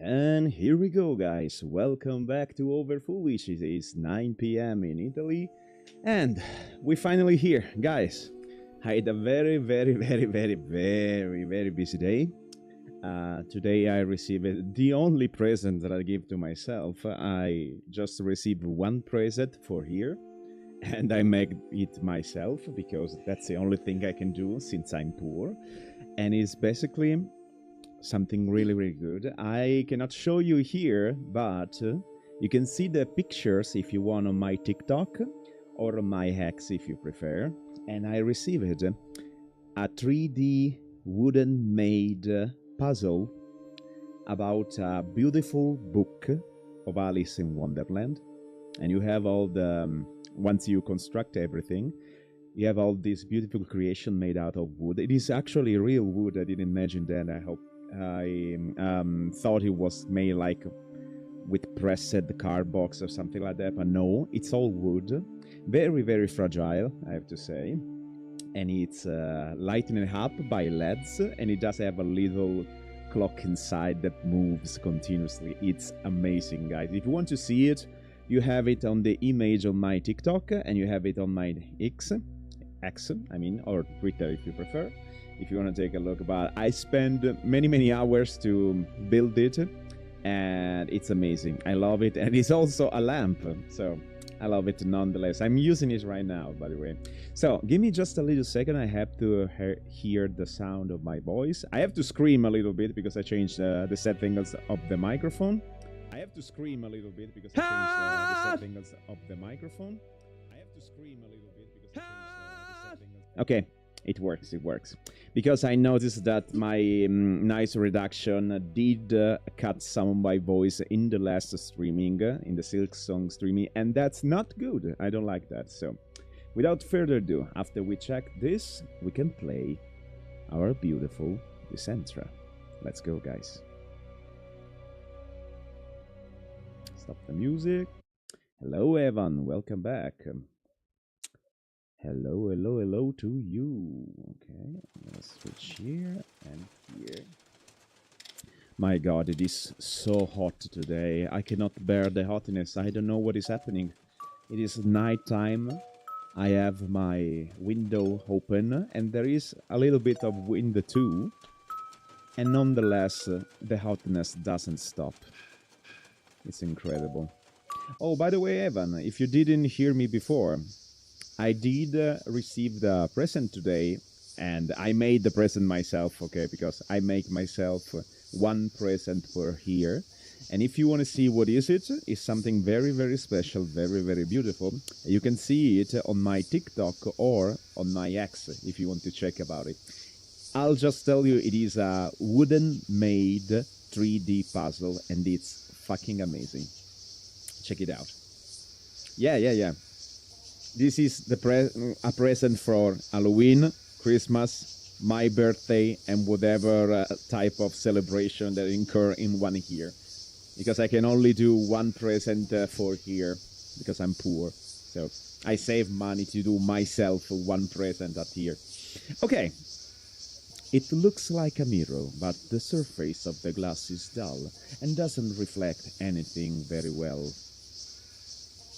And here we go, guys. Welcome back to Over Foolish. It is 9 p.m. in Italy, and we're finally here, guys. I had a very busy day. Today, I received the only present that I give to myself. I just received one present for here, and I make it myself because that's the only thing I can do since I'm poor. And it's basically something really good. I cannot show you here, but you can see the pictures if you want on my TikTok or on my Hex if you prefer. And I received a 3D wooden made puzzle about a beautiful book of Alice in Wonderland. And you have all the once you construct everything, you have all this beautiful creation made out of wood. It is actually real wood. I didn't imagine that. I thought it was made like with pressed card box or something like that, but no, it's all wood. Very fragile, I have to say. And it's lightened up by LEDs, and it does have a little clock inside that moves continuously. It's amazing, guys. If you want to see it, you have it on the image on my TikTok, and you have it on my X, or Twitter if you prefer. If you want to take a look, but I spent many hours to build it, and it's amazing. I love it, and it's also a lamp, so I love it nonetheless. I'm using it right now, by the way. So give me just a little second. I have to hear the sound of my voice. I have to scream a little bit because I changed the settings of the microphone. I have to scream a little bit because I changed the settings of the microphone. I have to scream a little bit because I changed the settings. Okay. It works. Because I noticed that my noise reduction did cut some of my voice in the last streaming, in the Silk Song streaming, and that's not good. I don't like that. So, without further ado, after we check this, we can play our beautiful Dicentra. Let's go, guys. Stop the music. Hello, Evan. Welcome back. Hello to you. Okay, let's switch here and here. My god, it is so hot today. I cannot bear the hotness. I don't know what is happening. It is night time. I have my window open, and there is a little bit of wind too. And nonetheless, the hotness doesn't stop. It's incredible. Oh, by the way, Evan, if you didn't hear me before, I did receive the present today, and I made the present myself, okay, because I make myself one present per here. And if you want to see what is it, it's something very special, very beautiful. You can see it on my TikTok or on my X if you want to check about it. I'll just tell you it is a wooden made 3D puzzle, and it's fucking amazing. Check it out. Yeah. This is a present for Halloween, Christmas, my birthday, and whatever type of celebration that incur in one year. Because I can only do one present for here, because I'm poor. So I save money to do myself one present at here. Okay. It looks like a mirror, but the surface of the glass is dull and doesn't reflect anything very well.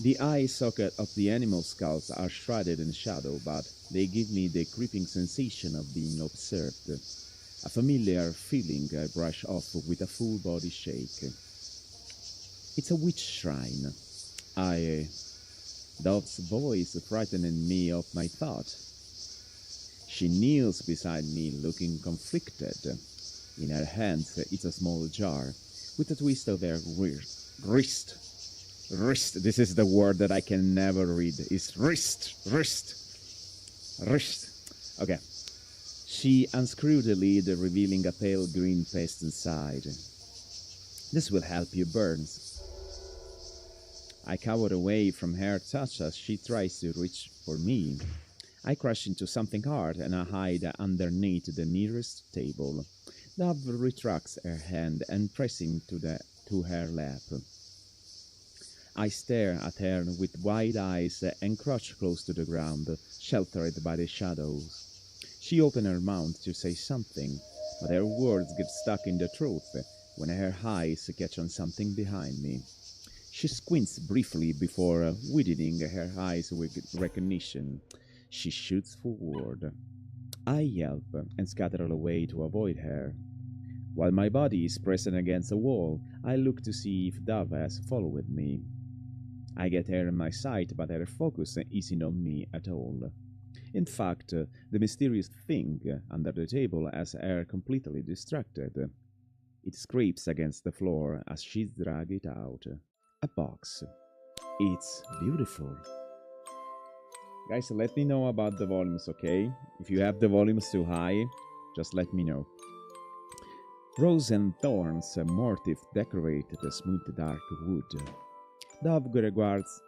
The eye socket of the animal skulls are shrouded in shadow, but they give me the creeping sensation of being observed. A familiar feeling I brush off with a full body shake. It's a witch shrine. Dove's voice frightening me of my thought. She kneels beside me, looking conflicted. In her hands is a small jar with a twist of her wrist. This is the word that I can never read. It's wrist. Okay. She unscrewed the lid, revealing a pale green paste inside. This will help you, Burns. I cower away from her touch as she tries to reach for me. I crash into something hard and I hide underneath the nearest table. Dove retracts her hand and pressing to her lap. I stare at her with wide eyes and crouch close to the ground, sheltered by the shadows. She opens her mouth to say something, but her words get stuck in the throat, when her eyes catch on something behind me. She squints briefly before widening her eyes with recognition. She shoots forward. I yelp and scatter away to avoid her. While my body is pressing against a wall, I look to see if Dove has followed me. I get her in my sight, but her focus isn't on me at all. In fact, the mysterious thing under the table has her completely distracted. It scrapes against the floor as she drags it out. A box. It's beautiful. Guys, let me know about the volumes, okay? If you have the volumes too high, just let me know. Rose and thorns motif decorate the smooth dark wood. Dove regards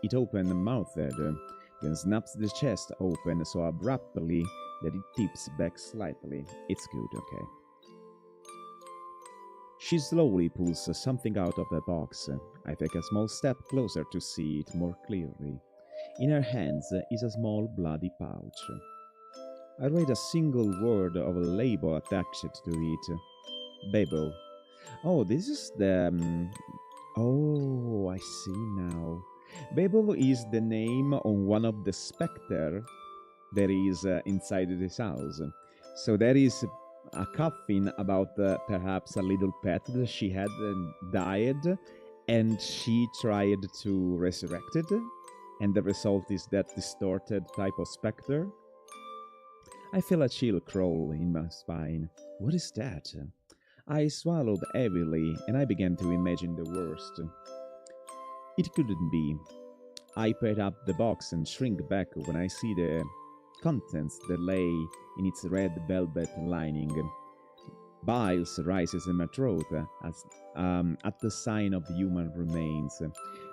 it open-mouthed, then snaps the chest open so abruptly that it tips back slightly. It's good, okay. She slowly pulls something out of the box. I take a small step closer to see it more clearly. In her hands is a small bloody pouch. I read a single word of a label attached to it. Babel. Oh, this is the... Oh, I see now. Babel is the name on one of the spectre that is inside this house. So there is a coffin about perhaps a little pet that she had died, and she tried to resurrect it, and the result is that distorted type of spectre. I feel a chill crawl in my spine. What is that? I swallowed heavily, and I began to imagine the worst. It couldn't be. I pick up the box and shrink back when I see the contents that lay in its red velvet lining. Biles rises in my throat as, at the sign of human remains.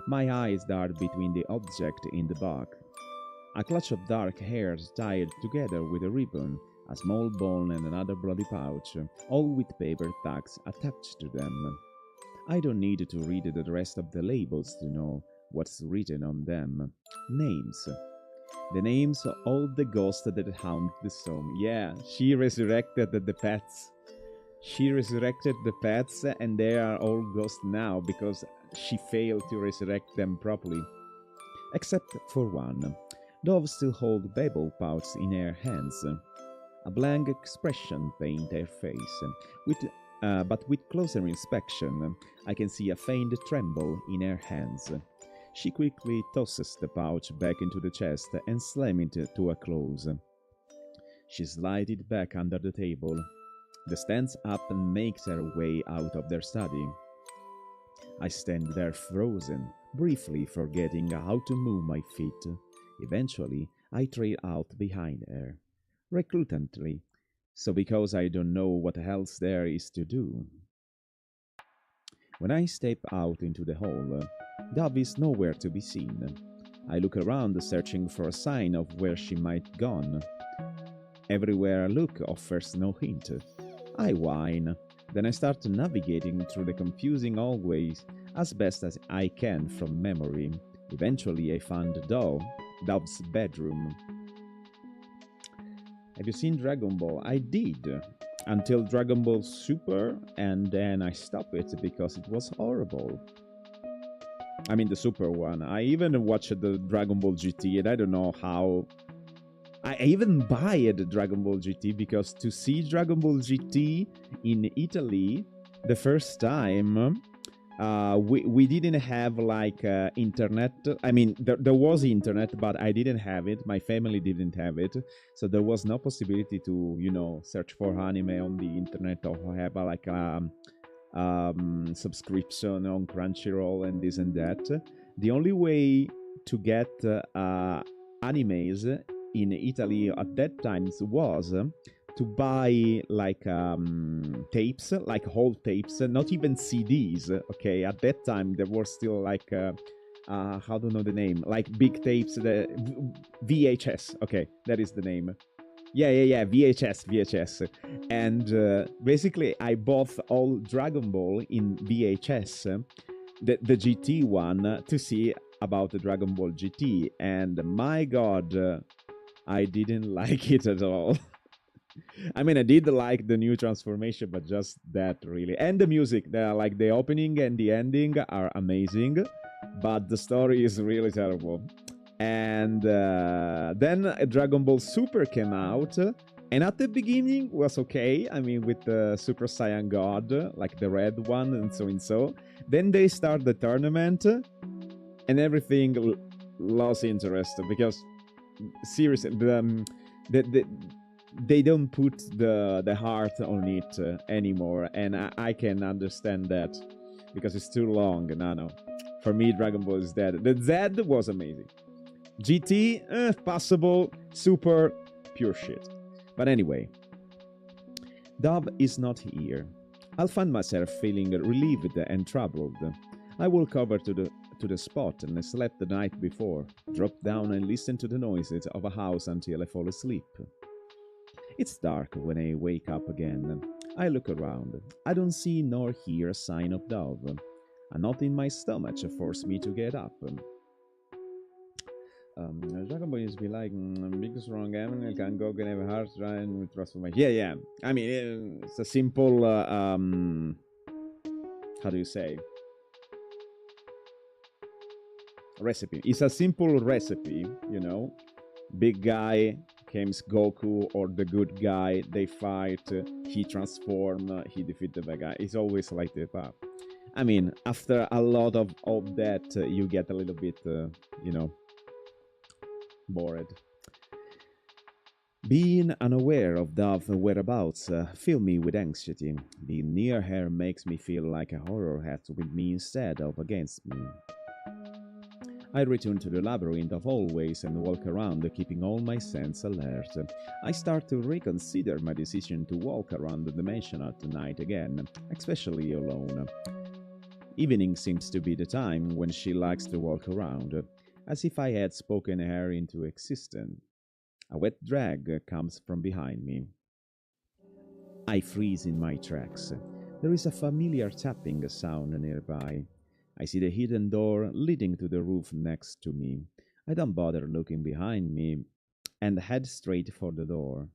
My eyes dart between the object in the box. A clutch of dark hairs tied together with a ribbon, a small bone and another bloody pouch, all with paper tags attached to them. I don't need to read the rest of the labels to know what's written on them. Names. The names of all the ghosts that haunt the home. Yeah, she resurrected the pets. She resurrected the pets, and they are all ghosts now because she failed to resurrect them properly. Except for one. Dove still holds Babel pouch in her hands. A blank expression paints her face, but with closer inspection, I can see a faint tremble in her hands. She quickly tosses the pouch back into the chest and slams it to a close. She slides it back under the table, then stands up and makes her way out of their study. I stand there frozen, briefly forgetting how to move my feet. Eventually, I trail out behind her, reluctantly, so because I don't know what else there is to do. When I step out into the hall, Dove is nowhere to be seen. I look around, searching for a sign of where she might gone. Everywhere I look offers no hint. I whine. Then I start navigating through the confusing hallways as best as I can from memory. Eventually, I found Dove's bedroom. Have you seen Dragon Ball? I did. Until Dragon Ball Super, and then I stopped it because it was horrible. I mean, the Super one. I even watched the Dragon Ball GT, and I don't know how... I even buy the Dragon Ball GT because to see Dragon Ball GT in Italy the first time, we didn't have like internet. I mean, there was internet, but I didn't have it. My family didn't have it, so there was no possibility to, you know, search for anime on the internet or have like a subscription on Crunchyroll and this and that. The only way to get animes in Italy at that time was to buy like tapes, like whole tapes, not even CDs. Okay, at that time there were still like how do I know the name, like big tapes, the VHS. Okay, that is the name. Yeah, VHS. And basically I bought all Dragon Ball in VHS, the GT one, to see about the Dragon Ball GT, and my god, I didn't like it at all. I mean, I did like the new transformation, but just that really. And the music, like the opening and the ending are amazing, but the story is really terrible. And then Dragon Ball Super came out, and at the beginning was okay. I mean, with the Super Saiyan God, like the red one, and so and so. Then they start the tournament, and everything lost interest because seriously, the they don't put the heart on it anymore, and I can understand that because it's too long. No, for me, Dragon Ball is dead. The Z was amazing. GT, possible, super, pure shit. But anyway, Dove is not here. I'll find myself feeling relieved and troubled. I walk over to the spot and slept the night before, drop down and listen to the noises of a house until I fall asleep. It's dark when I wake up again. I look around. I don't see nor hear a sign of Dove. A knot in my stomach forced me to get up. Dragon Ball used to be like big strong animal can go can have a heart trying with transformation. Yeah. I mean, it's a simple. How do you say? Recipe. It's a simple recipe, you know. Big guy comes Goku or the good guy. They fight. He transform. He defeat the bad guy. It's always like the path. I mean, after a lot of that, you get a little bit, bored. Being unaware of Dove whereabouts fill me with anxiety. Being near her makes me feel like a horror has with me instead of against me. I return to the labyrinth of hallways and walk around, keeping all my senses alert. I start to reconsider my decision to walk around the dimension at night again, especially alone. Evening seems to be the time when she likes to walk around, as if I had spoken her into existence. A wet drag comes from behind me. I freeze in my tracks. There is a familiar tapping sound nearby. I see the hidden door leading to the roof next to me. I don't bother looking behind me and head straight for the door.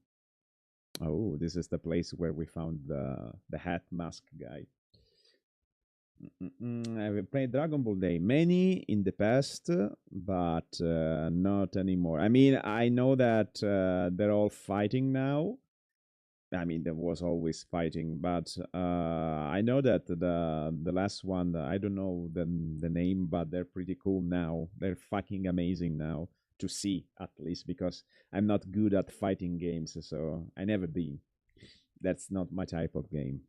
Oh, this is the place where we found the hat mask guy. I've played Dragon Ball Day many in the past, but not anymore. I mean, I know that they're all fighting now. I mean, there was always fighting, but I know that the last one, I don't know the name, but they're pretty cool now. They're fucking amazing now to see, at least, because I'm not good at fighting games, so I never been. That's not my type of game.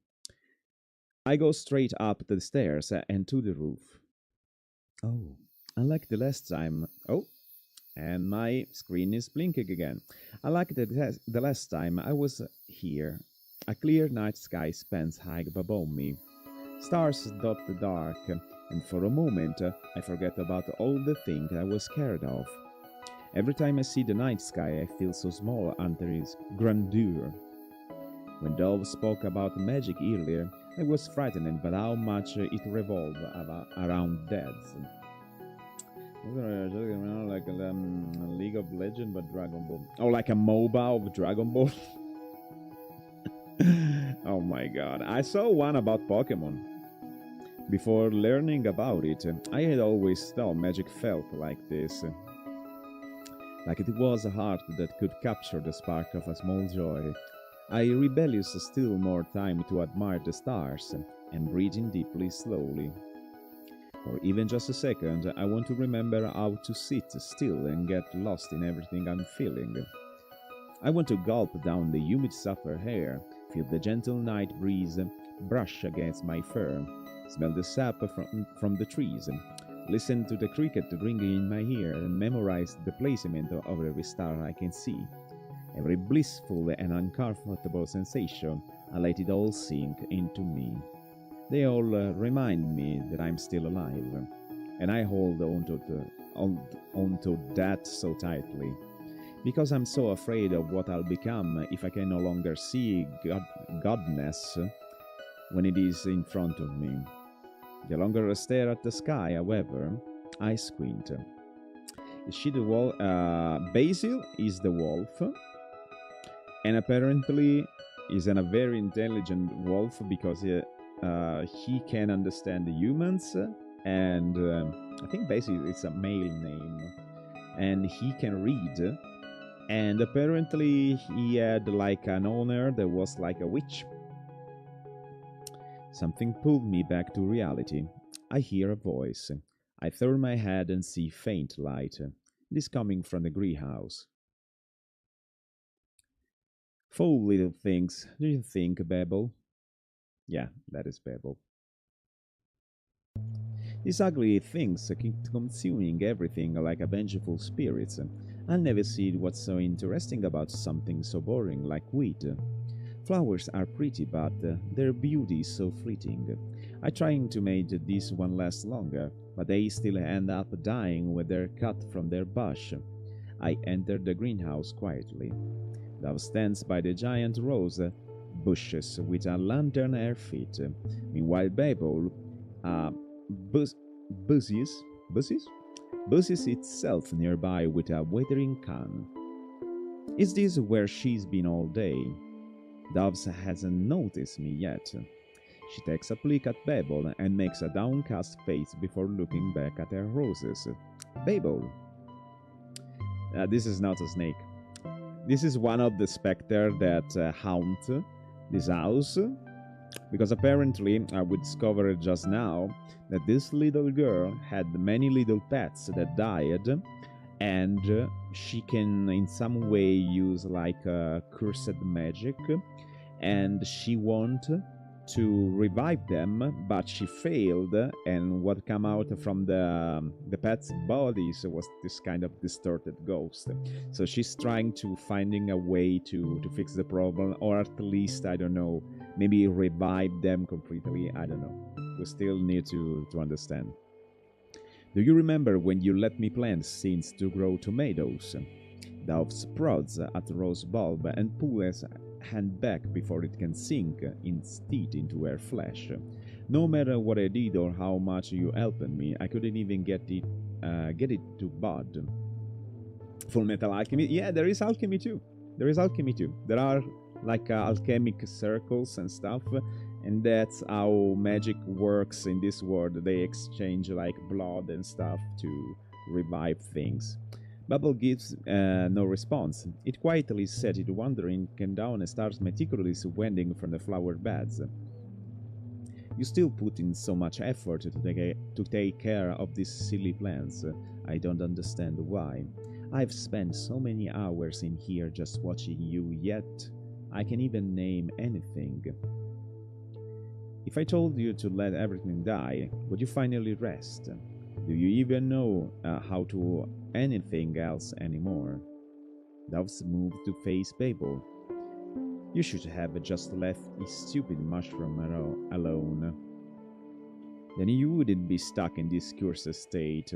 I go straight up the stairs and to the roof. Oh, unlike the last time. Oh, and my screen is blinking again. Unlike the last time I was here, a clear night sky spans high above me. Stars dot the dark, and for a moment I forget about all the things I was scared of. Every time I see the night sky, I feel so small under its grandeur. When Dove spoke about magic earlier, I was frightened by how much it revolved around deaths. Like a League of Legends, but Dragon Ball. Oh, like a MOBA of Dragon Ball? Oh my god. I saw one about Pokemon. Before learning about it, I had always thought magic felt like this. Like it was a heart that could capture the spark of a small joy. I rebellious still more time to admire the stars and breathe in deeply slowly. For even just a second, I want to remember how to sit still and get lost in everything I'm feeling. I want to gulp down the humid summer air, feel the gentle night breeze brush against my fur, smell the sap from the trees, listen to the cricket ringing in my ear, and memorize the placement of every star I can see. Every blissful and uncomfortable sensation, I let it all sink into me. They all remind me that I'm still alive, and I hold onto that so tightly, because I'm so afraid of what I'll become if I can no longer see godness when it is in front of me. The longer I stare at the sky, however, I squint. Is she the wolf? Basil is the wolf. And apparently is a very intelligent wolf because he can understand the humans, and I think basically it's a male name, and he can read. And apparently he had like an owner that was like a witch. Something pulled me back to reality. I hear a voice. I turn my head and see faint light. It is coming from the greenhouse. Foul little things, do you think, Babel? Yeah, that is Babel. These ugly things keep consuming everything like a vengeful spirit. I'll never see what's so interesting about something so boring like wheat. Flowers are pretty, but their beauty is so fleeting. I'm trying to make this one last longer, but they still end up dying when they're cut from their bush. I enter the greenhouse quietly. Dove stands by the giant rose bushes with a lantern at her feet. Meanwhile, Babel buzz- buzzes, buzzes? Buzzes itself nearby with a watering can. Is this where she's been all day? Doves hasn't noticed me yet. She takes a flick at Babel and makes a downcast face before looking back at her roses. Babel! This is not a snake. This is one of the spectre that haunt this house, because apparently we discovered just now that this little girl had many little pets that died, and she can in some way use like cursed magic, and she want to revive them, but she failed, and what came out from the pet's bodies was this kind of distorted ghost. So she's trying to finding a way to fix the problem, or at least, I don't know, maybe revive them completely. I don't know. We still need to understand. Do you remember when you let me plant seeds to grow tomatoes? Dove prods at the rose bulb and pulls his hand back before it can sink its teeth into her flesh. No matter what I did or how much you helped me, I couldn't even get it to bud. Full Metal Alchemy. Yeah, there is alchemy too. There is alchemy too. There are like alchemic circles and stuff, and that's how magic works in this world. They exchange like blood and stuff to revive things. Bubble gives no response. It quietly sets it wandering down and starts meticulously wending from the flower beds. You still put in so much effort to take care of these silly plants. I don't understand why. I've spent so many hours in here just watching you, yet I can even name anything. If I told you to let everything die, would you finally rest? Do you even know how to anything else anymore? Doves moved to face Babel. You should have just left his stupid mushroom alone. Then you wouldn't be stuck in this cursed state.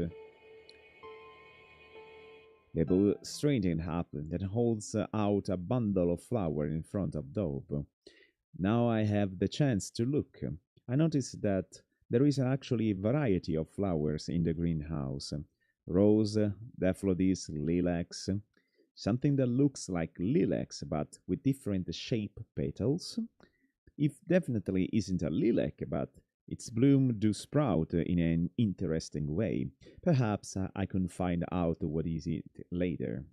Babel straightened up, then holds out a bundle of flowers in front of Dove. Now I have the chance to look. I noticed that there is actually a variety of flowers in the greenhouse. Rose, daffodils, lilacs, something that looks like lilacs but with different shape petals. It definitely isn't a lilac, but its bloom do sprout in an interesting way. Perhaps I can find out what is it later.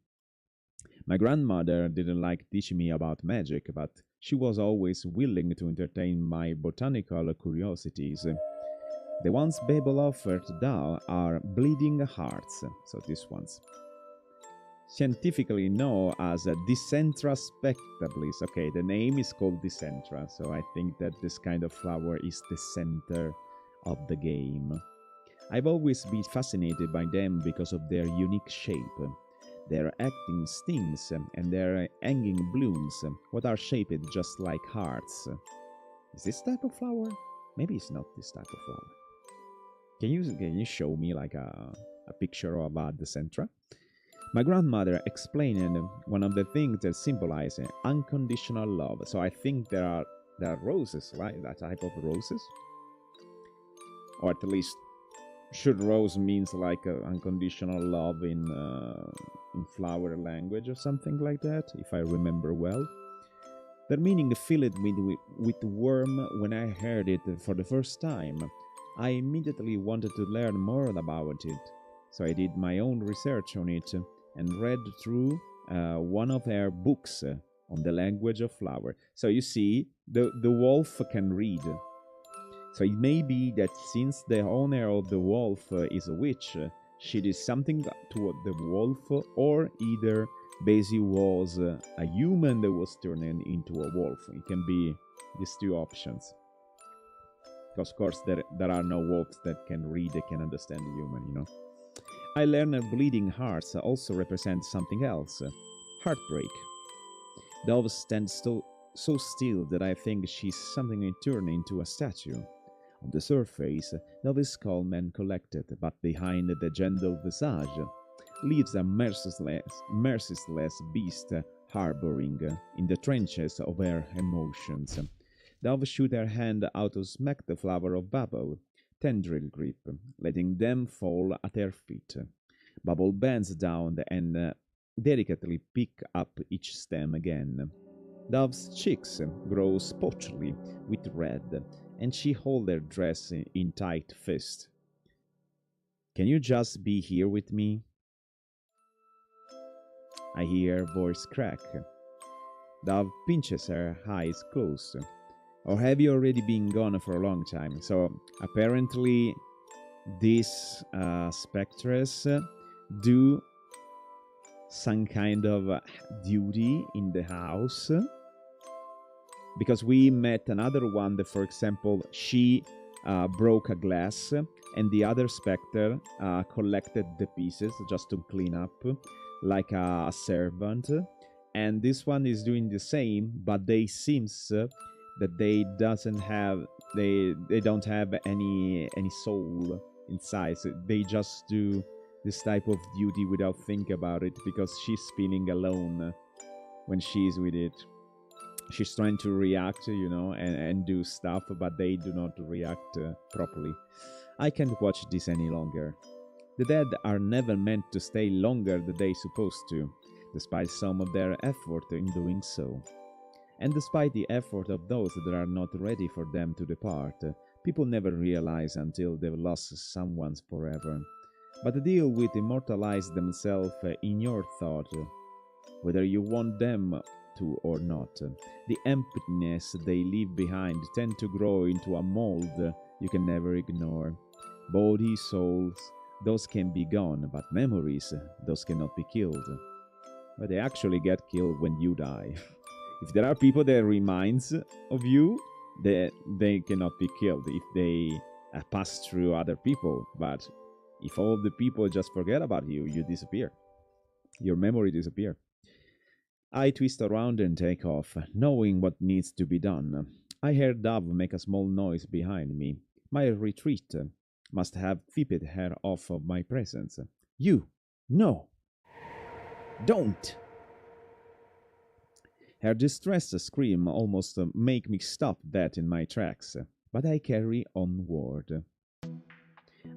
My grandmother didn't like teaching me about magic, but she was always willing to entertain my botanical curiosities. The ones Babel offered now are bleeding hearts, so these ones. Scientifically known as Dicentra spectabilis. Okay, the name is called Dicentra, so I think that this kind of flower is the center of the game. I've always been fascinated by them because of their unique shape. Their acting stems and their hanging blooms, what are shaped just like hearts. Is this type of flower? Maybe it's not this type of flower. Can you show me like a picture of the Dicentra? My grandmother explained one of the things that symbolize unconditional love. So I think there are roses, right? That type of roses, or at least should rose means like unconditional love in flower language or something like that, if I remember well. Their meaning filled me with warmth when I heard it for the first time. I immediately wanted to learn more about it, so I did my own research on it and read through one of her books on the language of flower. So you see, the wolf can read. So it may be that since the owner of the wolf is a witch, she did something to the wolf, or either Basie was a human that was turning into a wolf. It can be these two options. Because, of course, there are no wolves that can read, that can understand the human. I learned that bleeding hearts also represent something else, heartbreak. Dove stands so still that I think she's something turned into a statue. On the surface, Dove is calm and collected, but behind the gentle visage lives a merciless beast harboring in the trenches of her emotions. Dove shoot her hand out to smack the flower of Bubble, tendril grip, letting them fall at her feet. Bubble bends down and delicately pick up each stem again. Dove's cheeks grow spotty with red, and she holds her dress in tight fist. Can you just be here with me? I hear her voice crack. Dove pinches her eyes closed. Or have you already been gone for a long time? So apparently these spectres do some kind of duty in the house, because we met another one that, for example, she broke a glass and the other spectre collected the pieces just to clean up like a servant, and this one is doing the same, but they seems that they don't have any soul inside, so they just do this type of duty without thinking about it, because she's feeling alone when she's with it. She's trying to react, and do stuff, but they do not react properly. I can't watch this any longer. The dead are never meant to stay longer than they're supposed to, despite some of their effort in doing so. And despite the effort of those that are not ready for them to depart, people never realize until they've lost someone forever. But deal with immortalize themselves in your thought, whether you want them to or not. The emptiness they leave behind tend to grow into a mold you can never ignore. Body, souls, those can be gone, but memories, those cannot be killed. But they actually get killed when you die. If there are people that reminds of you, they cannot be killed if they pass through other people. But if all the people just forget about you, you disappear. Your memory disappear. I twist around and take off, knowing what needs to be done. I hear Dove make a small noise behind me. My retreat must have tipped her off of my presence. You! No! Don't! Her distressed scream almost make me stop dead in my tracks, but I carry onward.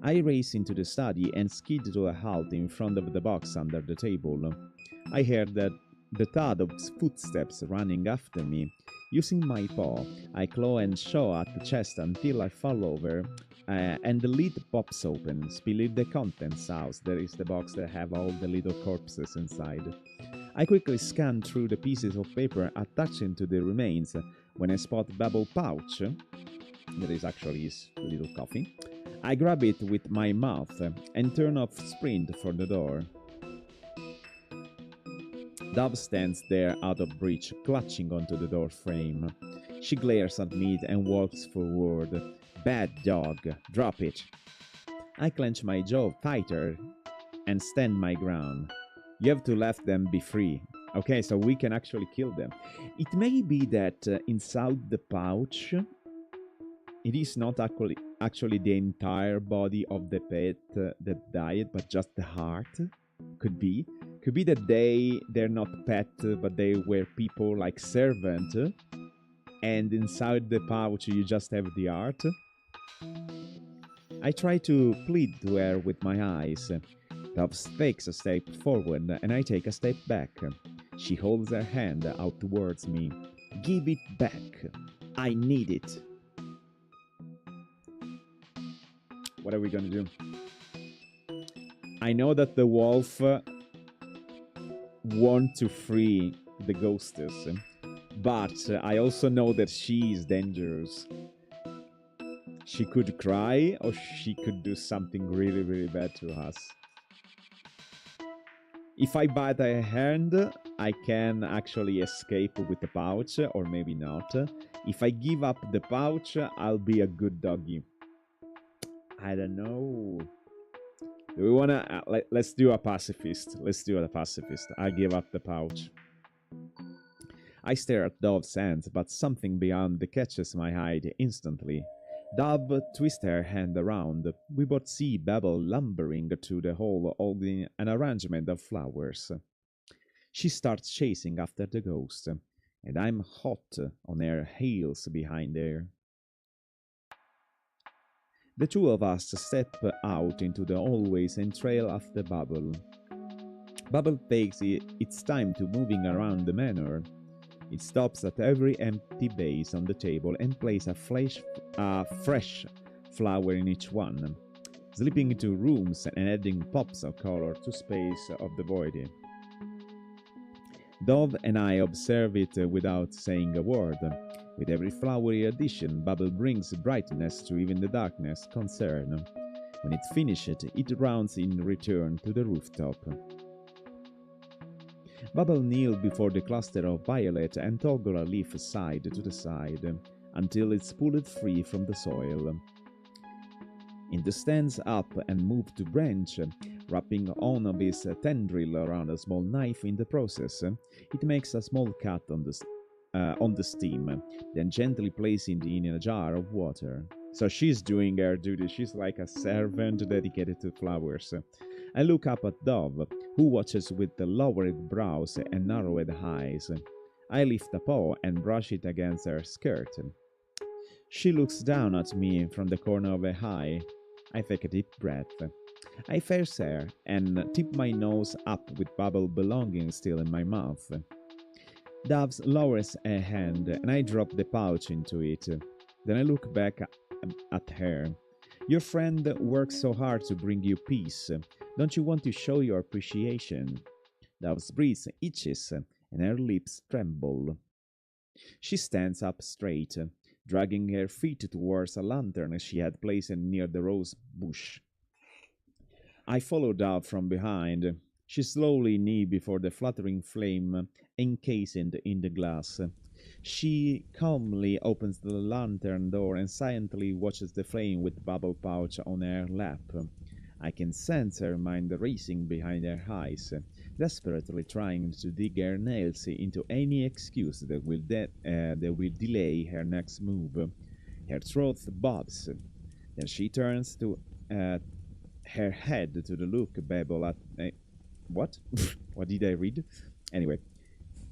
I race into the study and skid to a halt in front of the box under the table. I hear the thud of footsteps running after me. Using my paw, I claw and shaw at the chest until I fall over, and the lid pops open, spilling the contents out. There is the box that have all the little corpses inside. I quickly scan through the pieces of paper attaching to the remains when I spot Bubble pouch. That is actually his little coffee. I grab it with my mouth and turn off sprint for the door. Dove stands there out of reach, clutching onto the door frame. She glares at me and walks forward. Bad dog, drop it. I clench my jaw tighter and stand my ground. You have to let them be free. Okay, so we can actually kill them. It may be that inside the pouch, it is not actually the entire body of the pet that died, but just the heart. Could be that they're not pet, but they were people like servant, and inside the pouch you just have the heart. I try to plead to her with my eyes. Dove takes a step forward and I take a step back. She holds her hand out towards me. Give it back. I need it. What are we gonna do? I know that the wolf want to free the ghostess, but I also know that she is dangerous. She could cry, or she could do something really, really bad to us. If I bite her hand, I can actually escape with the pouch, or maybe not. If I give up the pouch, I'll be a good doggy. I don't know. Do we wanna let's do a pacifist. Let's do a pacifist. I give up the pouch. I stare at Dove's hand, but something beyond catches my eye instantly. Dove twists her hand around. We both see Babel lumbering to the hole holding an arrangement of flowers. She starts chasing after the ghost, and I'm hot on her heels behind her. The two of us step out into the hallways and trail after Bubble. Bubble takes its time to moving around the manor. It stops at every empty vase on the table and places a fresh flower in each one, slipping into rooms and adding pops of color to space of the void. Dove and I observe it without saying a word. With every flowery addition, Bubble brings brightness to even the darkness concern. When it's finished, it rounds in return to the rooftop. Bubble kneels before the cluster of violet and toggle a leaf side to the side until it's pulled free from the soil. It stands up and moves to branch, wrapping on of his tendril around a small knife in the process. It makes a small cut on the stem, then gently placing it in a jar of water. So she's doing her duty. She's like a servant dedicated to flowers. I look up at Dove, who watches with the lowered brows and narrowed eyes. I lift a paw and brush it against her skirt. She looks down at me from the corner of her eye. I take a deep breath. I face her and tip my nose up with Bubble belonging still in my mouth. Dove lowers her hand and I drop the pouch into it. Then I look back at her. Your friend works so hard to bring you peace. Don't you want to show your appreciation? Dove's breath itches and her lips tremble. She stands up straight, dragging her feet towards a lantern she had placed near the rose bush. I follow Dove from behind. She slowly kneels before the fluttering flame encased in the glass. She calmly opens the lantern door and silently watches the flame with Bubble pouch on her lap. I can sense her mind racing behind her eyes, desperately trying to dig her nails into any excuse that will delay her next move. Her throat bobs. Then she turns to her head to the look Babel at... what? What did I read? Anyway.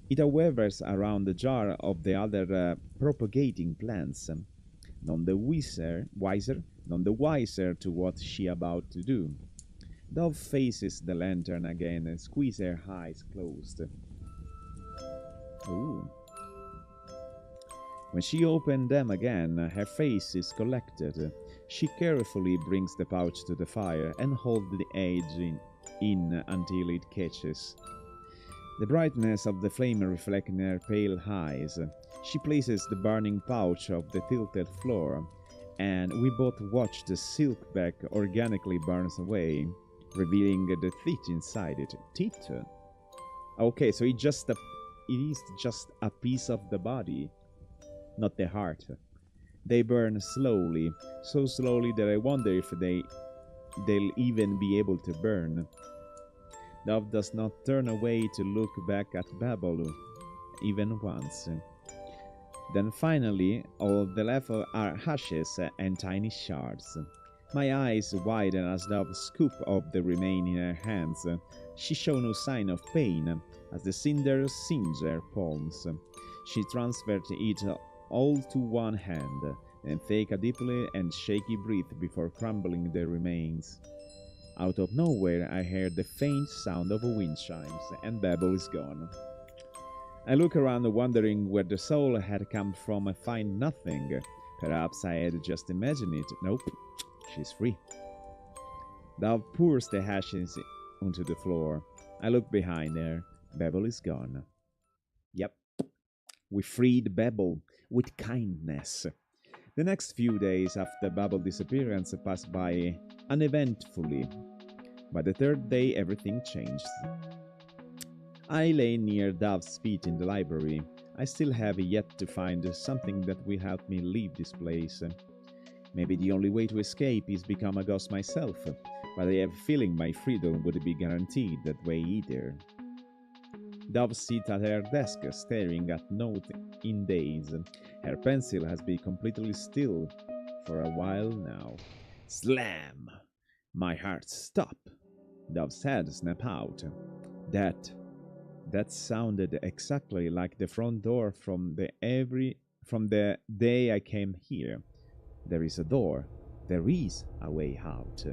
It wavers around the jar of the other propagating plants. None the wiser, none the wiser to what she about to do. Dove faces the lantern again and squeezes her eyes closed. Ooh. When she opened them again, her face is collected. She carefully brings the pouch to the fire and holds the edge in until it catches. The brightness of the flame reflects in her pale eyes. She places the burning pouch on the tilted floor, and we both watch the silk back organically burns away, revealing the teeth inside it. Teeth? Okay, so it is just a piece of the body, not the heart. They burn slowly, so slowly that I wonder if they'll even be able to burn. Dove does not turn away to look back at Babel even once. Then finally, all the left are ashes and tiny shards. My eyes widen as Dove scoops up the remain in her hands. She shows no sign of pain as the cinders singe her palms. She transfers it all to one hand, and takes a deep and shaky breath before crumbling the remains. Out of nowhere, I heard the faint sound of wind chimes, and Babel is gone. I look around wondering where the soul had come from and find nothing. Perhaps I had just imagined it. Nope, she's free. Dove pours the ashes onto the floor. I look behind her. Babel is gone. Yep, we freed Babel with kindness. The next few days after Babel's disappearance passed by uneventfully. By the third day, everything changed. I lay near Dove's feet in the library. I still have yet to find something that will help me leave this place. Maybe the only way to escape is become a ghost myself, but I have a feeling my freedom would be guaranteed that way either. Dove sits at her desk, staring at note in daze. Her pencil has been completely still for a while now. Slam! My heart stopped. Dove's head snapped out. That sounded exactly like the front door from the day I came here. There is a door. There is a way out.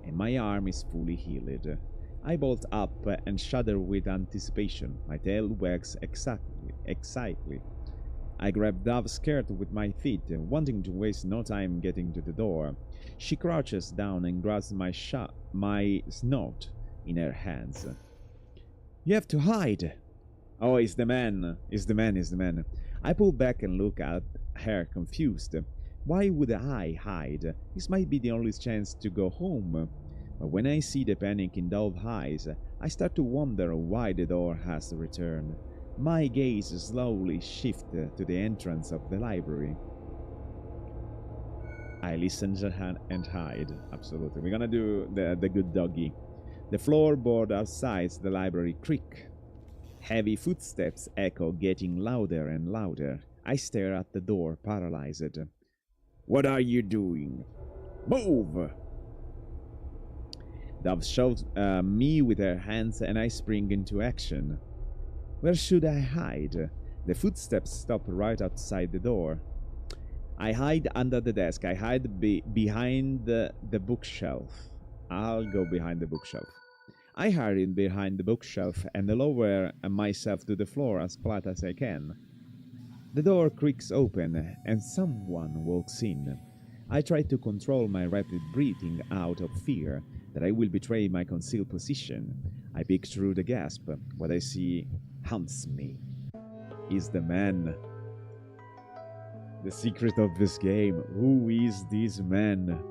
And my arm is fully healed. I bolt up and shudder with anticipation. My tail wags excitedly. I grab Dove's skirt with my feet, wanting to waste no time getting to the door. She crouches down and grabs my snout in her hands. You have to hide! Oh, it's the man! It's the man! I pull back and look at her, confused. Why would I hide? This might be the only chance to go home. But when I see the panic in Dove's eyes, I start to wonder why the door has returned. My gaze slowly shifts to the entrance of the library. I listen and hide. Absolutely. We're gonna do the good doggy. The floorboard outside the library creak. Heavy footsteps echo, getting louder and louder. I stare at the door, paralyzed. What are you doing? Move! Dove shoves me with her hands and I spring into action. Where should I hide? The footsteps stop right outside the door. I hide under the desk. I hide behind the bookshelf. I'll go behind the bookshelf. I hurry behind the bookshelf and lower myself to the floor as flat as I can. The door creaks open and someone walks in. I try to control my rapid breathing out of fear that I will betray my concealed position. I peek through the gasp. What I see haunts me. Is the man. The secret of this game. Who is this man?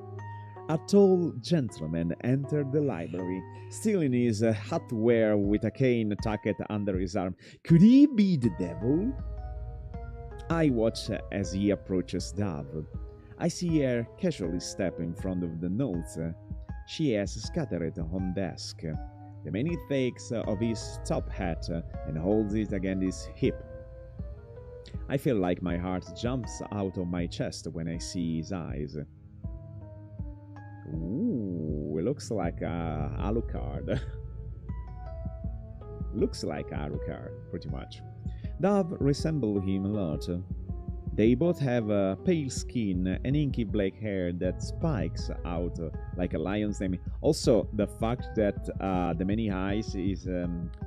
A tall gentleman entered the library, still in his hat wear with a cane tucked under his arm. Could he be the devil? I watch as he approaches Dove. I see her casually step in front of the notes she has scattered on desk. The man takes of his top hat and holds it against his hip. I feel like my heart jumps out of my chest when I see his eyes. Ooh, it looks like a Alucard. Looks like Alucard, pretty much. Dove resembles him a lot. They both have pale skin and inky black hair that spikes out like a lion's mane. Also, the fact that the many eyes is,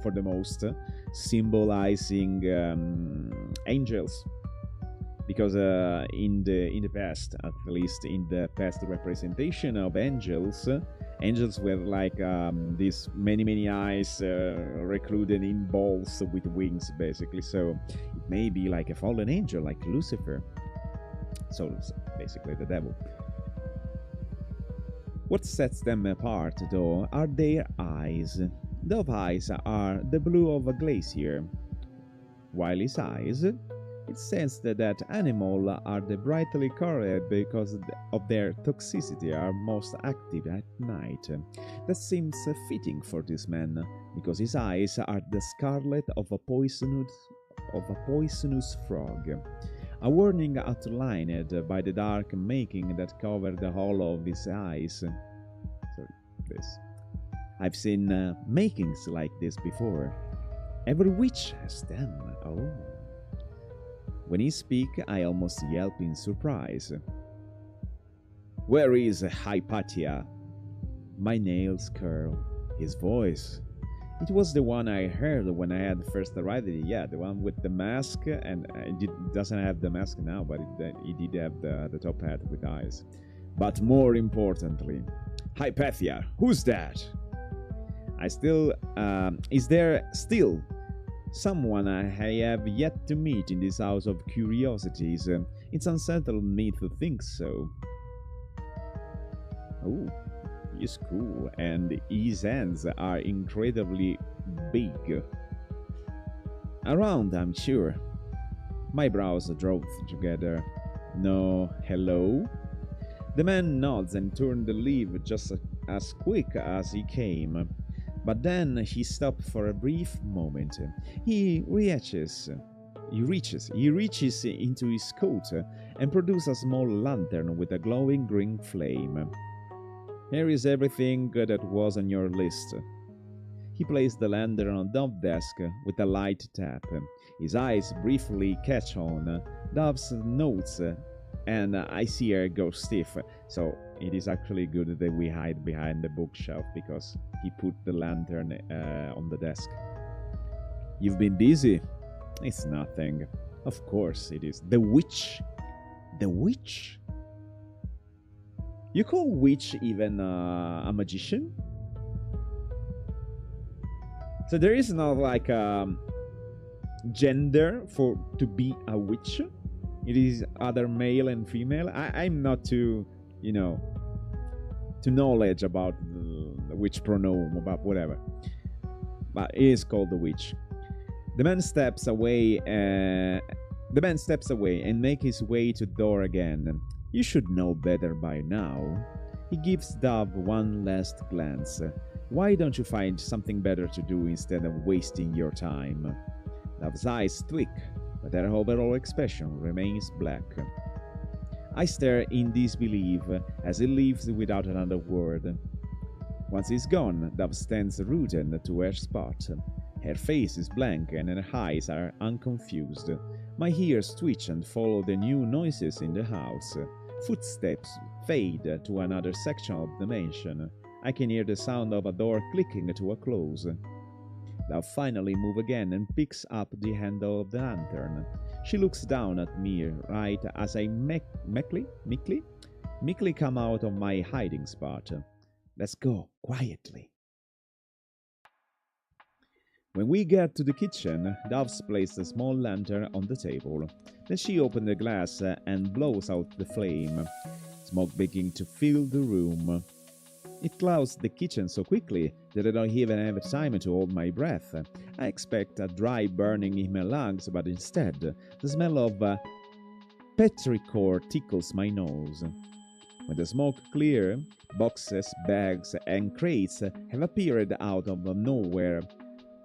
for the most, symbolizing angels. Because in the past, at least in the past representation of angels, angels were like these many eyes recluded in balls with wings, basically. So it may be like a fallen angel, like Lucifer. So basically the devil. What sets them apart, though, are their eyes. Dove's eyes are the blue of a glacier, while his eyes, it says that animals are the brightly colored because of their toxicity are most active at night. That seems fitting for this man, because his eyes are the scarlet of a poisonous frog. A warning outlined by the dark making that covered the hollow of his eyes. So this. I've seen makings like this before. Every witch has them. Oh. When he speaks, I almost yelp in surprise. Where is Hypatia? My nails curl. His voice. It was the one I heard when I had first arrived. Yeah, the one with the mask, and it doesn't have the mask now, but it did have the top hat with eyes. But more importantly, Hypatia, who's that? Is there still someone I have yet to meet in this house of curiosities? It's unsettled me to think so. Oh, he's cool, and his hands are incredibly big. Around, I'm sure. My brows drove together. No, hello? The man nods and turns the leaf just as quick as he came. But then he stopped for a brief moment. He reaches into his coat and produces a small lantern with a glowing green flame. Here is everything that was on your list. He placed the lantern on Dove's desk with a light tap. His eyes briefly catch on Dove's notes, and I see her go stiff. So it is actually good that we hide behind the bookshelf because he put the lantern on the desk. You've been busy? It's nothing. Of course it is. The witch? The witch? You call witch even a magician? So there is not like a gender for to be a witch. It is either male and female. I'm not too, to knowledge about the witch pronoun, about whatever. But it is called the witch. The man steps away. The man steps away and makes his way to the door again. You should know better by now. He gives Dove one last glance. Why don't you find something better to do instead of wasting your time? Dove's eyes tweak, but her overall expression remains black. I stare in disbelief as he leaves without another word. Once he's gone, Dove stands rooted to her spot. Her face is blank and her eyes are unconfused. My ears twitch and follow the new noises in the house. Footsteps fade to another section of the mansion. I can hear the sound of a door clicking to a close. Dove finally moves again and picks up the handle of the lantern. She looks down at me right as I meekly come out of my hiding spot. Let's go, quietly. When we get to the kitchen, Dove's placed a small lantern on the table. Then she opens the glass and blows out the flame, smoke beginning to fill the room. It clouds the kitchen so quickly that I don't even have time to hold my breath. I expect a dry burning in my lungs, but instead, the smell of petrichor tickles my nose. When the smoke clears, boxes, bags, and crates have appeared out of nowhere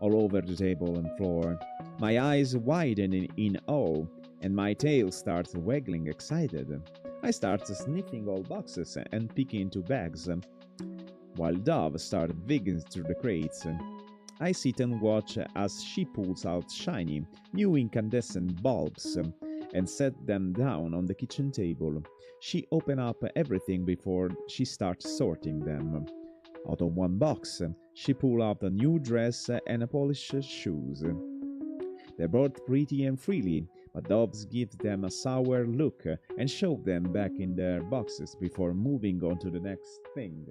all over the table and floor. My eyes widen in awe, and my tail starts waggling excited. I start sniffing all boxes and peeking into bags, while Dove starts digging through the crates. I sit and watch as she pulls out shiny, new incandescent bulbs and set them down on the kitchen table. She opens up everything before she starts sorting them. Out of one box, she pulls out a new dress and a polished shoes. They're both pretty and frilly, but Doves give them a sour look and shove them back in their boxes before moving on to the next thing.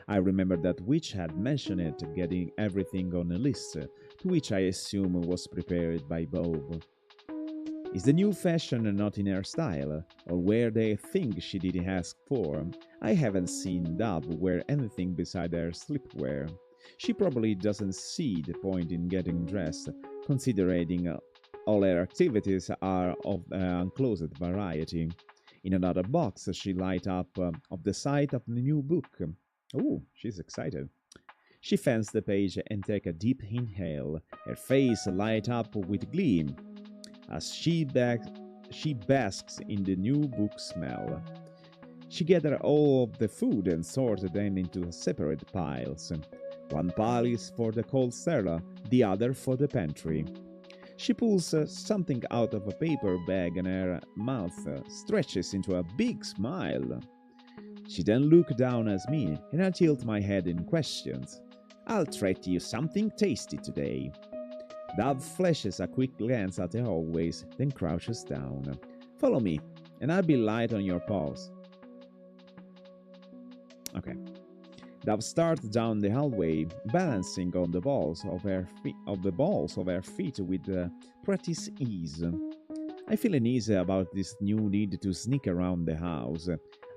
I remember that Witch had mentioned it, getting everything on a list, to which I assume was prepared by Bob. Is the new fashion not in her style, or were they things she didn't ask for? I haven't seen Dove wear anything beside her slipwear. She probably doesn't see the point in getting dressed, considering all her activities are of unclothed variety. In another box, she light up of the sight of the new book. Oh, she's excited. She fans the page and take a deep inhale. Her face light up with glee as she basks in the new book smell. She gathers all of the food and sorts them into separate piles. One pile is for the cold cellar, the other for the pantry. She pulls something out of a paper bag and her mouth stretches into a big smile. She then looks down at me and I tilt my head in questions. I'll treat you something tasty today. Dove flashes a quick glance at the hallways, then crouches down. Follow me, and I'll be light on your paws. Okay. Dove starts down the hallway, balancing on the balls of her feet with pretty ease. I feel uneasy about this new need to sneak around the house.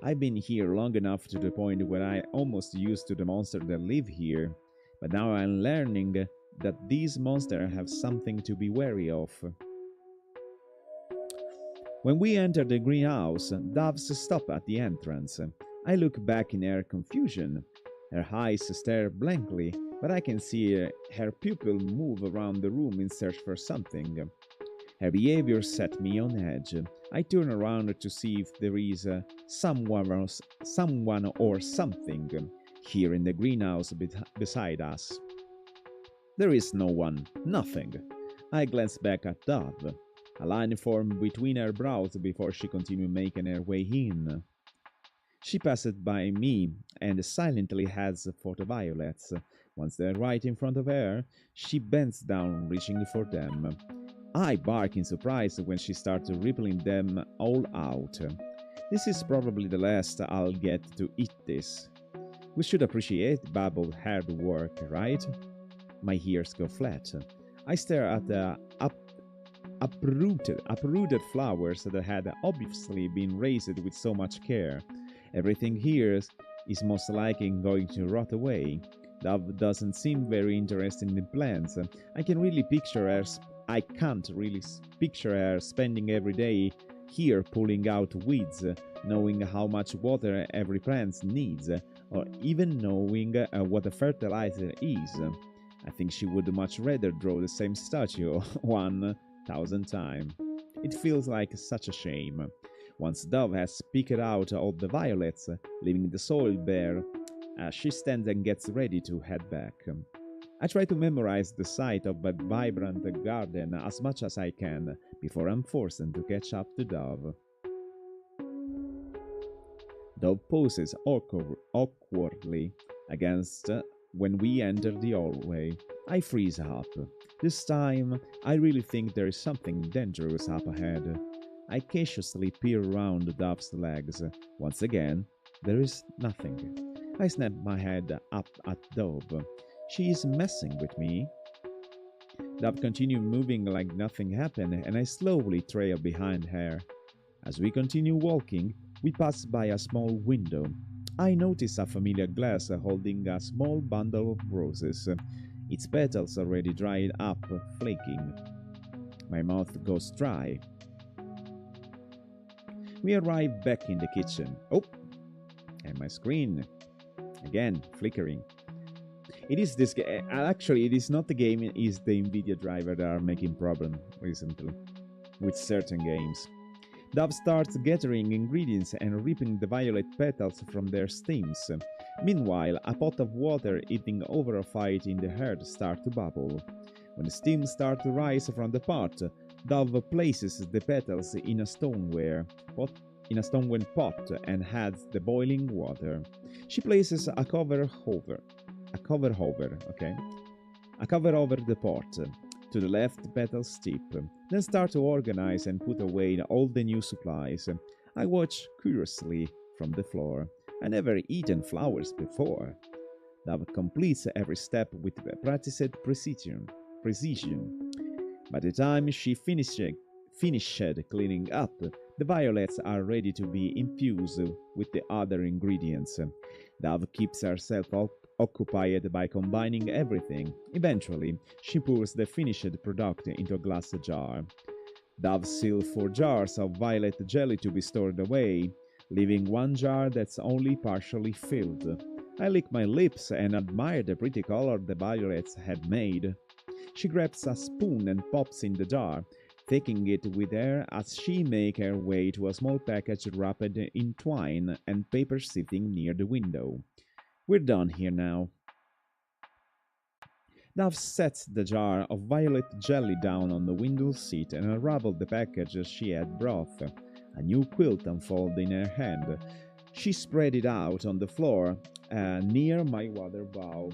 I've been here long enough to the point where I almost used to the monsters that live here, but now I'm learning that these monsters have something to be wary of. When we enter the greenhouse, Doves stop at the entrance. I look back in her confusion. Her eyes stare blankly, but I can see her pupil move around the room in search for something. Her behavior set me on edge. I turn around to see if there is someone or something here in the greenhouse beside us. There is no one, nothing. I glance back at Dove. A line formed between her brows before she continued making her way in. She passed by me and silently heads for the violets. Once they're right in front of her, she bends down, reaching for them. I bark in surprise when she starts rippling them all out. This is probably the last I'll get to eat this. We should appreciate Babel's hard work, right? My ears go flat. I stare at the uprooted flowers that had obviously been raised with so much care. Everything here is most likely going to rot away. Dove doesn't seem very interested in plants. I can't really picture her spending every day here pulling out weeds, knowing how much water every plant needs, or even knowing what a fertilizer is. I think she would much rather draw the same statue 1,000 times. It feels like such a shame. Once Dove has picked out all the violets, leaving the soil bare, she stands and gets ready to head back. I try to memorize the sight of that vibrant garden as much as I can before I'm forced to catch up to Dove. Dove poses awkwardly against when we enter the hallway. I freeze up. This time, I really think there is something dangerous up ahead. I cautiously peer around Dove's legs. Once again, there is nothing. I snap my head up at Dove. She is messing with me. Dove continues moving like nothing happened, and I slowly trail behind her. As we continue walking, we pass by a small window. I notice a familiar glass holding a small bundle of roses. Its petals already dried up, flaking. My mouth goes dry. We arrive back in the kitchen. Oh, and my screen again flickering. It is this actually it is not the game, it is the Nvidia driver that are making problem recently with certain games. Dove starts gathering ingredients and ripping the violet petals from their stems. Meanwhile, a pot of water eating over a fight in the hearth starts to bubble. When the steam starts to rise from the pot, Dove places the petals in a stoneware pot and adds the boiling water. She places a cover over the pot. To the left, petals tip, then start to organize and put away all the new supplies. I watch curiously from the floor. I never eaten flowers before. Dove completes every step with practiced precision. By the time she finished cleaning up, the violets are ready to be infused with the other ingredients. Dove keeps herself occupied by combining everything. Eventually, she pours the finished product into a glass jar. Dove seals 4 jars of violet jelly to be stored away, leaving 1 jar that's only partially filled. I lick my lips and admire the pretty color the violets had made. She grabs a spoon and pops in the jar, taking it with her as she makes her way to a small package wrapped in twine and paper sitting near the window. We're done here now. Dove sets the jar of violet jelly down on the window seat and unravels the package she had brought. A new quilt unfolded in her hand. She spread it out on the floor near my water bowl.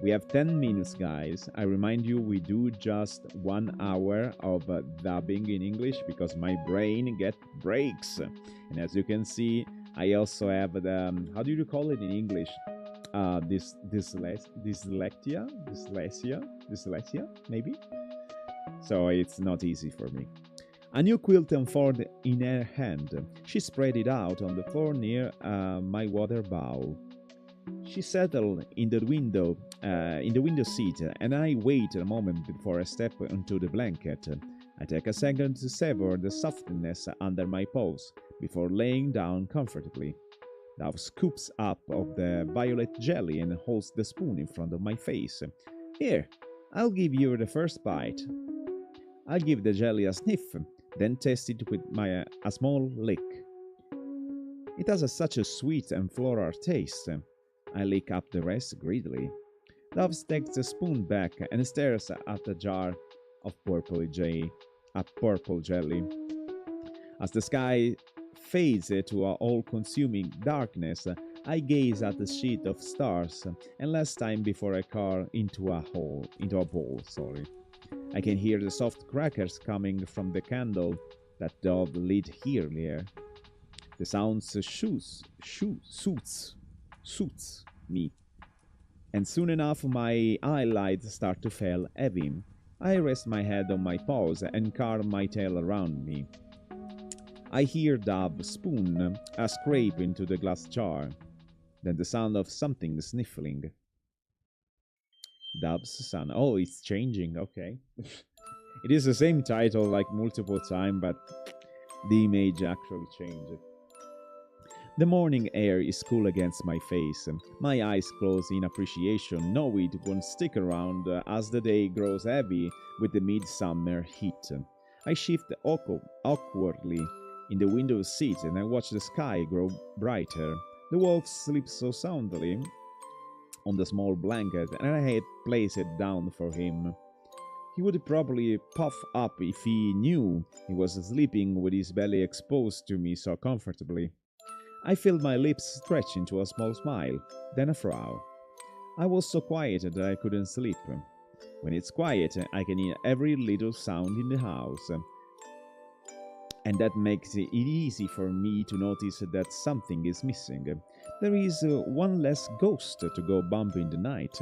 We have 10 minutes, guys. I remind you, we do just 1 hour of dubbing in English because my brain get breaks. And as you can see, I also have the how do you call it in English? Dyslexia, maybe. So it's not easy for me. A new quilt unfolded in her hand. She spread it out on the floor near my water bowl. She settled in the window seat, and I wait a moment before I step onto the blanket. I take a second to savor the softness under my paws before laying down comfortably. Dove scoops up of the violet jelly and holds the spoon in front of my face. Here, I'll give you the first bite. I give the jelly a sniff, then taste it with a small lick. It has such a sweet and floral taste. I lick up the rest greedily. Dove takes the spoon back and stares at a jar of purple jelly. As the sky fades to an all-consuming darkness, I gaze at the sheet of stars and less time before I carve into a bowl. I can hear the soft crackers coming from the candle that Dove lit earlier. The sound suits me, and soon enough my eyelids start to feel heavy. I rest my head on my paws and curl my tail around me. I hear Dove's spoon scrape into the glass jar, then the sound of something sniffling. Dove's son. Oh, it's changing. Okay. It is the same title like multiple times, but the image actually changed. The morning air is cool against my face. My eyes close in appreciation, know it won't stick around as the day grows heavy with the midsummer heat. I shift awkwardly in the window seat and I watch the sky grow brighter. The wolf sleeps so soundly on the small blanket, and I had placed it down for him. He would probably puff up if he knew he was sleeping with his belly exposed to me so comfortably. I felt my lips stretch into a small smile, then a frown. I was so quiet that I couldn't sleep. When it's quiet, I can hear every little sound in the house, and that makes it easy for me to notice that something is missing. There is one less ghost to go bump in the night.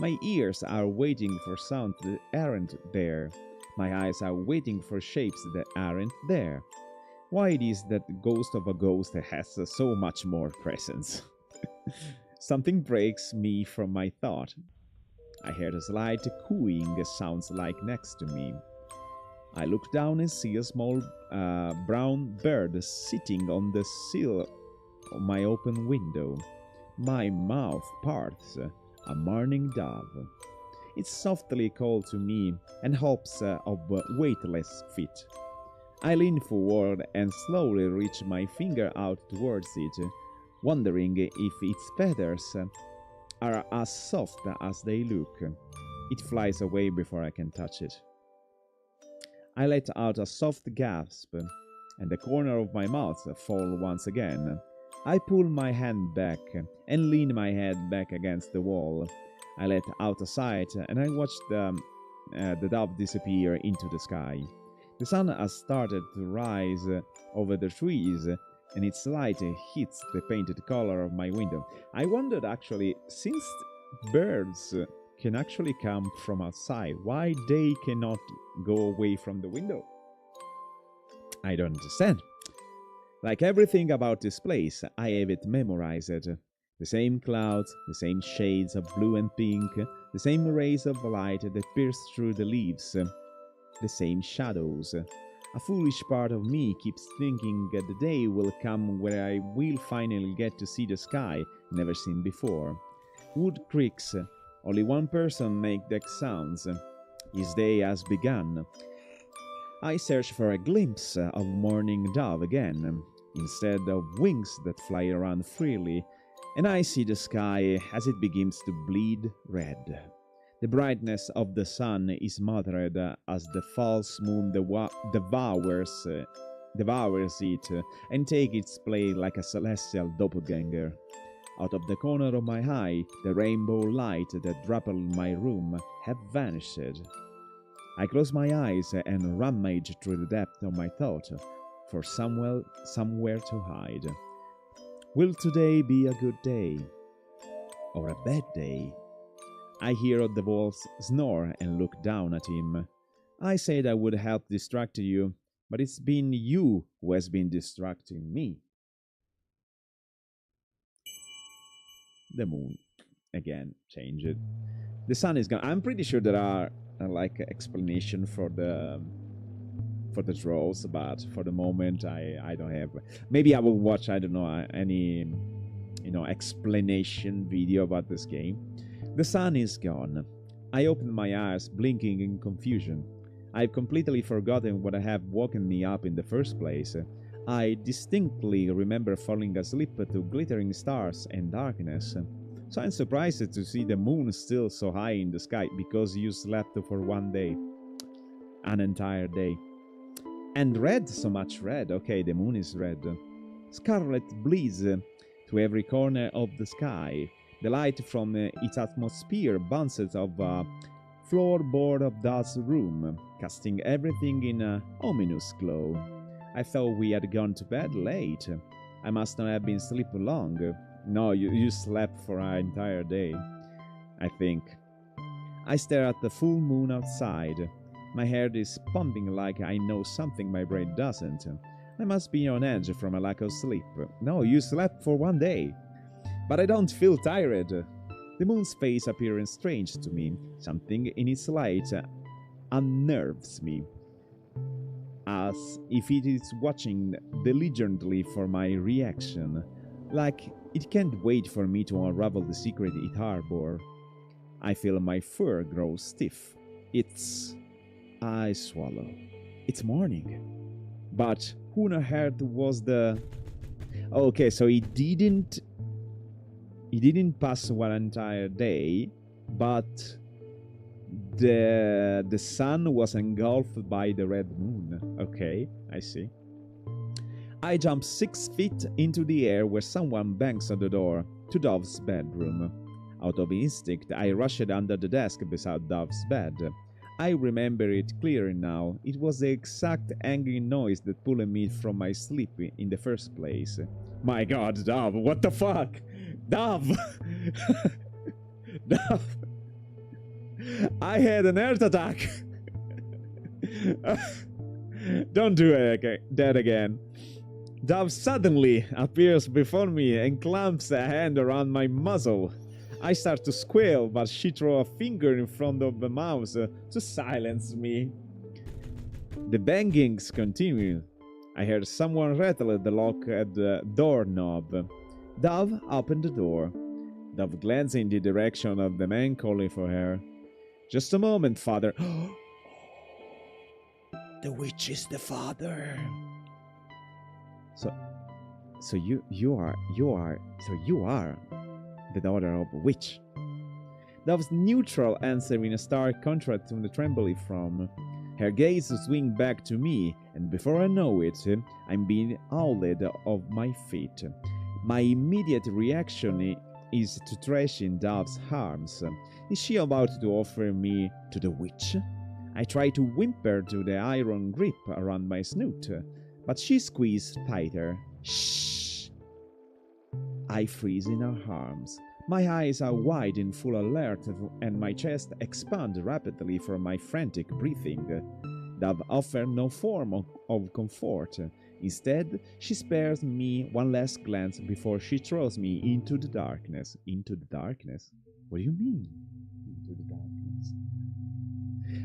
My ears are waiting for sounds that aren't there. My eyes are waiting for shapes that aren't there. Why it is that ghost of a ghost has so much more presence? Something breaks me from my thought. I heard a slight cooing sounds like next to me. I look down and see a small brown bird sitting on the sill of my open window. My mouth parts, a mourning dove. It softly calls to me and hops of weightless feet. I lean forward and slowly reach my finger out towards it, wondering if its feathers are as soft as they look. It flies away before I can touch it. I let out a soft gasp, and the corner of my mouth falls once again. I pull my hand back and lean my head back against the wall. I let out a sigh and I watch the dove disappear into the sky. The sun has started to rise over the trees, and its light hits the painted color of my window. I wondered actually, since birds can actually come from outside, why they cannot go away from the window? I don't understand. Like everything about this place, I have it memorized. The same clouds, the same shades of blue and pink, the same rays of light that pierce through the leaves, the same shadows. A foolish part of me keeps thinking that the day will come where I will finally get to see the sky never seen before. Wood creaks. Only one person makes that sounds. His day has begun. I search for a glimpse of morning dove again, instead of wings that fly around freely, and I see the sky as it begins to bleed red. The brightness of the sun is moderate as the false moon devours it and takes its place like a celestial doppelganger. Out of the corner of my eye, the rainbow light that dappled my room had vanished. I closed my eyes and rummaged through the depth of my thought for somewhere to hide. Will today be a good day? Or a bad day? I hear the wolf snore and look down at him. I said I would help distract you, but it's been you who has been distracting me. The moon again changed. The sun is gone. I'm pretty sure there are like explanation for the draws, but for the moment I don't have. Maybe I will watch, I don't know, any explanation video about this game. The sun is gone. I opened my eyes, blinking in confusion. I've completely forgotten what had woken me up in the first place. I distinctly remember falling asleep to glittering stars and darkness. So I'm surprised to see the moon still so high in the sky because you slept for one day. An entire day. And red, so much red. Okay, the moon is red. Scarlet bleeds to every corner of the sky. The light from its atmosphere bounces off a floorboard of Dad's room, casting everything in an ominous glow. I thought we had gone to bed late. I must not have been sleeping long. No, you slept for an entire day, I think. I stare at the full moon outside. My head is pumping like I know something my brain doesn't. I must be on edge from a lack of sleep. No, you slept for one day. But I don't feel tired. The moon's face appearing strange to me. Something in its light unnerves me, as if it is watching diligently for my reaction, like it can't wait for me to unravel the secret it harbors. I feel my fur grow stiff. I swallow. It's morning. But who on earth was the... Okay, so he didn't pass one entire day, but the sun was engulfed by the red moon. Okay, I see. I jump 6 feet into the air where someone bangs on the door to Dove's bedroom. Out of instinct, I rushed under the desk beside Dove's bed. I remember it clearly now. It was the exact angry noise that pulled me from my sleep in the first place. My god, Dove, what the fuck? Dove! Dove! I had an heart attack! Don't do that again. Dove suddenly appears before me and clamps a hand around my muzzle. I start to squeal, but she throws a finger in front of the mouth to silence me. The bangings continue. I heard someone rattle the lock at the doorknob. Dove opened the door. Dove glanced in the direction of the man calling for her. Just a moment, father. The witch is the father. So you are the daughter of a witch. Dove's neutral answer in a stark contrast to the trembling from. Her gaze swings back to me, and before I know it, I'm being hauled off my feet. My immediate reaction is to thrash in Dove's arms. Is she about to offer me to the witch? I try to whimper to the iron grip around my snoot, but she squeezes tighter. Shh! I freeze in her arms. My eyes are wide in full alert, and my chest expands rapidly from my frantic breathing. Dove offers no form of comfort. Instead, she spares me one last glance before she throws me into the darkness. Into the darkness? What do you mean? Into the darkness.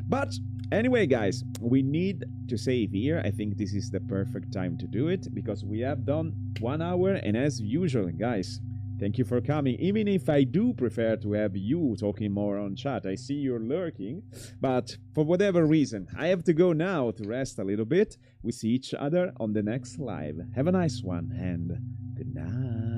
But anyway, guys, we need to save here. I think this is the perfect time to do it because we have done 1 hour, and as usual, guys, thank you for coming. Even if I do prefer to have you talking more on chat, I see you're lurking, but for whatever reason, I have to go now to rest a little bit. We see each other on the next live. Have a nice one, and good night.